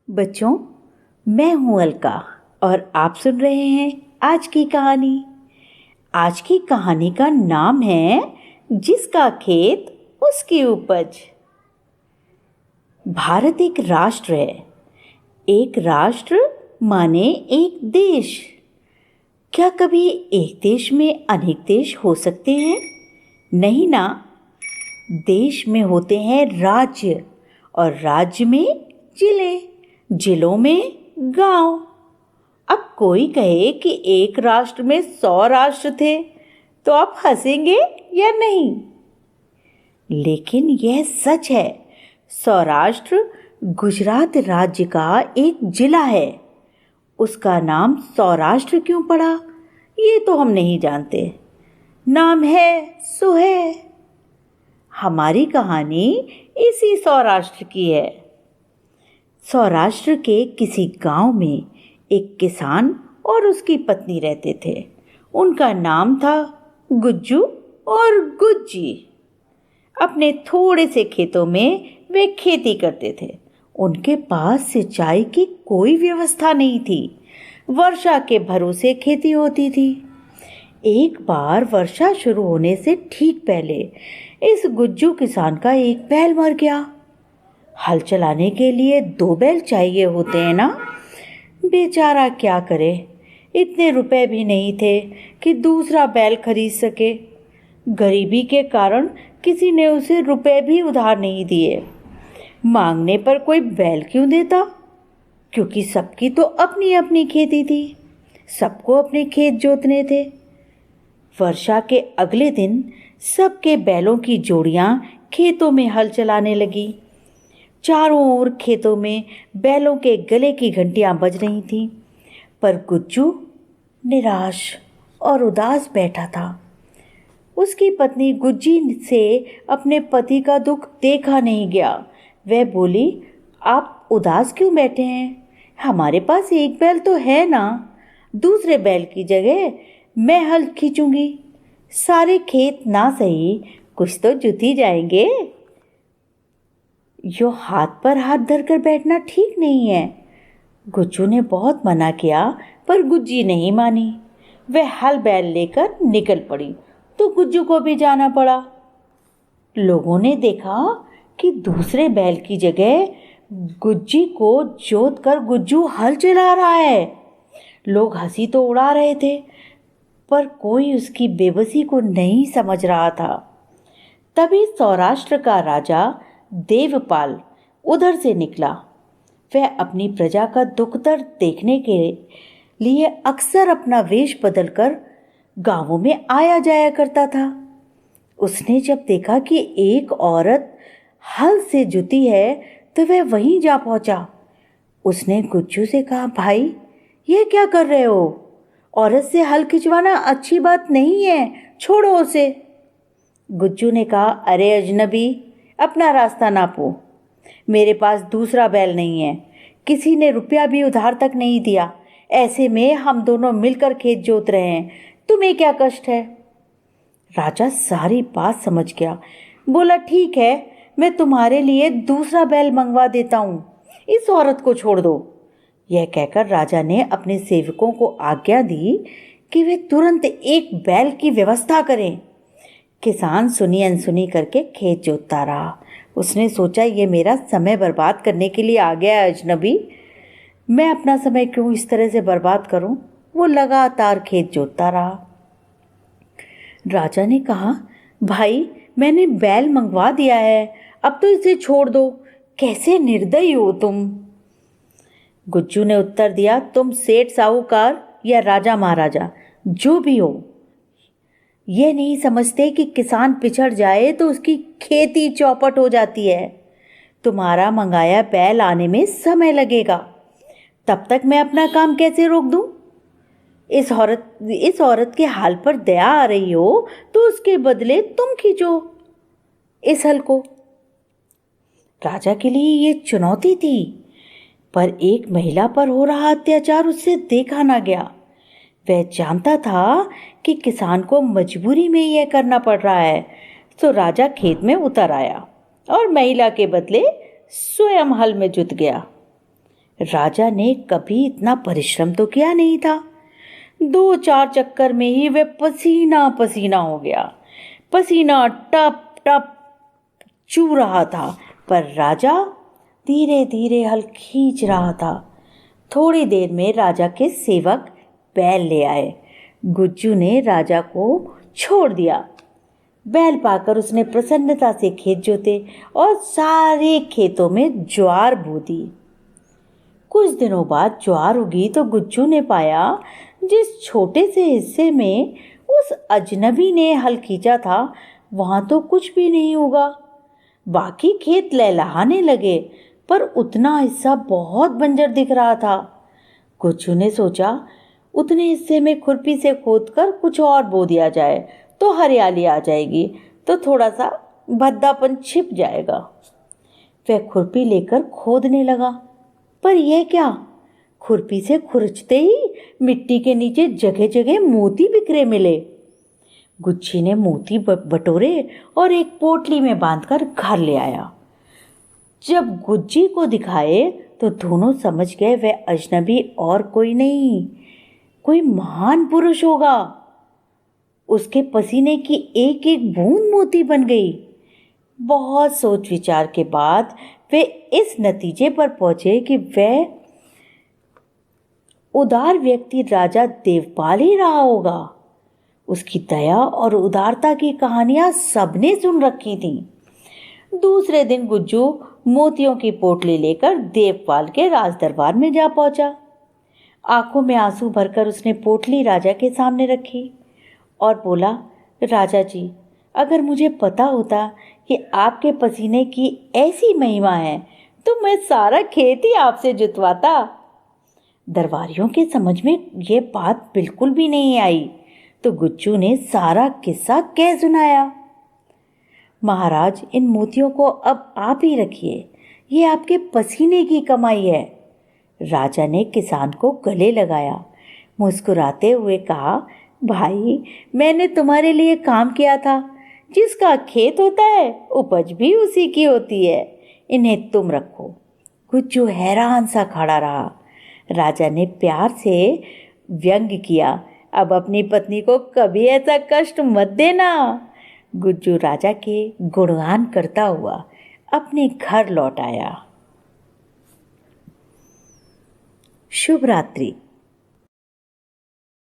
बच्चों, मैं हूं अलका और आप सुन रहे हैं आज की कहानी। आज की कहानी का नाम है जिसका खेत उसकी उपज। भारत एक राष्ट्र है। एक राष्ट्र माने एक देश। क्या कभी एक देश में अनेक देश हो सकते हैं? नहीं ना। देश में होते हैं राज्य और राज्य में जिले, जिलों में गांव। अब कोई कहे कि एक राष्ट्र में 100 राष्ट्र थे तो आप हंसेंगे या नहीं? लेकिन यह सच है। सौराष्ट्र गुजरात राज्य का एक जिला है। उसका नाम सौराष्ट्र क्यों पड़ा ये तो हम नहीं जानते। नाम है सो है। हमारी कहानी इसी सौराष्ट्र की है। सौराष्ट्र के किसी गांव में एक किसान और उसकी पत्नी रहते थे। उनका नाम था गुज्जू और गुज्जी। अपने थोड़े से खेतों में वे खेती करते थे। उनके पास सिंचाई की कोई व्यवस्था नहीं थी। वर्षा के भरोसे खेती होती थी। एक बार वर्षा शुरू होने से ठीक पहले इस गुज्जू किसान का एक बैल मर गया। हल चलाने के लिए 2 बैल चाहिए होते हैं ना। बेचारा क्या करे, इतने रुपए भी नहीं थे कि दूसरा बैल खरीद सके। गरीबी के कारण किसी ने उसे रुपए भी उधार नहीं दिए। मांगने पर कोई बैल क्यों देता? क्योंकि सबकी तो अपनी अपनी खेती थी। सबको अपने खेत जोतने थे। वर्षा के अगले दिन सबके बैलों की जोड़ियां खेतों में हल चलाने लगी। चारों ओर खेतों में बैलों के गले की घंटियां बज रही थीं, पर गुज्जू निराश और उदास बैठा था। उसकी पत्नी गुज्जी से अपने पति का दुख देखा नहीं गया। वह बोली, आप उदास क्यों बैठे हैं? हमारे पास एक बैल तो है ना। दूसरे बैल की जगह मैं हल खींचूंगी। सारे खेत ना सही, कुछ तो जुत ही जाएंगे। यो हाथ पर हाथ धरकर बैठना ठीक नहीं है। गुज्जू ने बहुत मना किया, पर गुज्जी नहीं मानी। वह हल बैल लेकर निकल पड़ी तो गुज्जू को भी जाना पड़ा। लोगों ने देखा कि दूसरे बैल की जगह गुज्जी को जोत कर गुज्जू हल चला रहा है। लोग हंसी तो उड़ा रहे थे, पर कोई उसकी बेबसी को नहीं समझ रहा था। तभी सौराष्ट्र का राजा देवपाल उधर से निकला। वह अपनी प्रजा का दुख दर्द देखने के लिए अक्सर अपना वेश बदलकर गांवों में आया जाया करता था। उसने जब देखा कि एक औरत हल से जुती है तो वह वहीं जा पहुंचा। उसने गुज्जू से कहा, भाई ये क्या कर रहे हो? औरत से हल खिंचवाना अच्छी बात नहीं है, छोड़ो उसे। गुज्जू ने कहा, अरे अजनबी, अपना रास्ता नापो। मेरे पास दूसरा बैल नहीं है। किसी ने रुपया भी उधार तक नहीं दिया। ऐसे में हम दोनों मिलकर खेत जोत रहे हैं। तुम्हें क्या कष्ट है? राजा सारी बात समझ गया। बोला, ठीक है, मैं तुम्हारे लिए दूसरा बैल मंगवा देता हूँ। इस औरत को छोड़ दो। यह कहकर राजा ने अपने सेवकों को आज्ञा दी कि वे तुरंत एक बैल की व्यवस्था करें। किसान सुनी अनसुनी करके खेत जोतता रहा। उसने सोचा, ये मेरा समय बर्बाद करने के लिए आ गया है अजनबी। मैं अपना समय क्यों इस तरह से बर्बाद करूं? वो लगातार खेत जोतता रहा। राजा ने कहा, भाई मैंने बैल मंगवा दिया है, अब तो इसे छोड़ दो। कैसे निर्दयी हो तुम? गुज्जू ने उत्तर दिया, तुम सेठ साहूकार या राजा महाराजा जो भी हो, ये नहीं समझते कि किसान पिछड़ जाए तो उसकी खेती चौपट हो जाती है। तुम्हारा मंगाया बैल आने में समय लगेगा। तब तक मैं अपना काम कैसे रोक दूं? इस औरत के हाल पर दया आ रही हो तो उसके बदले तुम खींचो इस हल को। राजा के लिए ये चुनौती थी, पर एक महिला पर हो रहा अत्याचार उससे देखा ना गया। वह जानता था कि किसान को मजबूरी में यह करना पड़ रहा है, तो राजा खेत में उतर आया और महिला के बदले स्वयं हल में जुट गया। राजा ने कभी इतना परिश्रम तो किया नहीं था। 2-4 चक्कर में ही वह पसीना पसीना हो गया। पसीना टप टप चू रहा था, पर राजा धीरे धीरे हल खींच रहा था। थोड़ी देर में राजा के सेवक बैल ले आए। गुज्जू ने राजा को छोड़ दिया। बैल पाकर उसने प्रसन्नता से खेत जोते और सारे खेतों में ज्वार बो दी। कुछ दिनों बाद ज्वार उगी तो गुज्जू ने पाया जिस छोटे से हिस्से में उस अजनबी ने हल खींचा था वहां तो कुछ भी नहीं उगा। बाकी खेत लहलहाने लगे, पर उतना हिस्सा बहुत बंजर दिख रहा था। गुज्जू ने सोचा उतने हिस्से में खुरपी से खोदकर कुछ और बो दिया जाए तो हरियाली आ जाएगी, तो थोड़ा सा भद्दापन छिप जाएगा। वह खुरपी लेकर खोदने लगा, पर यह क्या, खुरपी से खुरचते ही मिट्टी के नीचे जगह जगह मोती बिखरे मिले। गुच्छी ने मोती बटोरे और एक पोटली में बांधकर घर ले आया। जब गुज्जी को दिखाए तो दोनों समझ गए वह अजनबी और कोई नहीं, कोई महान पुरुष होगा। उसके पसीने की एक एक बूंद मोती बन गई। बहुत सोच विचार के बाद वे इस नतीजे पर पहुंचे कि वह उदार व्यक्ति राजा देवपाल ही रहा होगा। उसकी दया और उदारता की कहानियां सबने सुन रखी थी। दूसरे दिन गुज्जू मोतियों की पोटली लेकर देवपाल के राज दरबार में जा पहुंचा। आंखों में आंसू भरकर उसने पोटली राजा के सामने रखी और बोला, राजा जी, अगर मुझे पता होता कि आपके पसीने की ऐसी महिमा है तो मैं सारा खेत ही आपसे जुतवाता। दरबारियों के समझ में ये बात बिल्कुल भी नहीं आई, तो गुज्जू ने सारा किस्सा कह सुनाया। महाराज, इन मोतियों को अब आप ही रखिए, ये आपके पसीने की कमाई है। राजा ने किसान को गले लगाया, मुस्कुराते हुए कहा, भाई, मैंने तुम्हारे लिए काम किया था। जिसका खेत होता है उपज भी उसी की होती है, इन्हें तुम रखो। गुज्जू हैरान सा खड़ा रहा। राजा ने प्यार से व्यंग किया, अब अपनी पत्नी को कभी ऐसा कष्ट मत देना। गुज्जू राजा के गुणगान करता हुआ अपने घर लौट आया। शुभ रात्रि।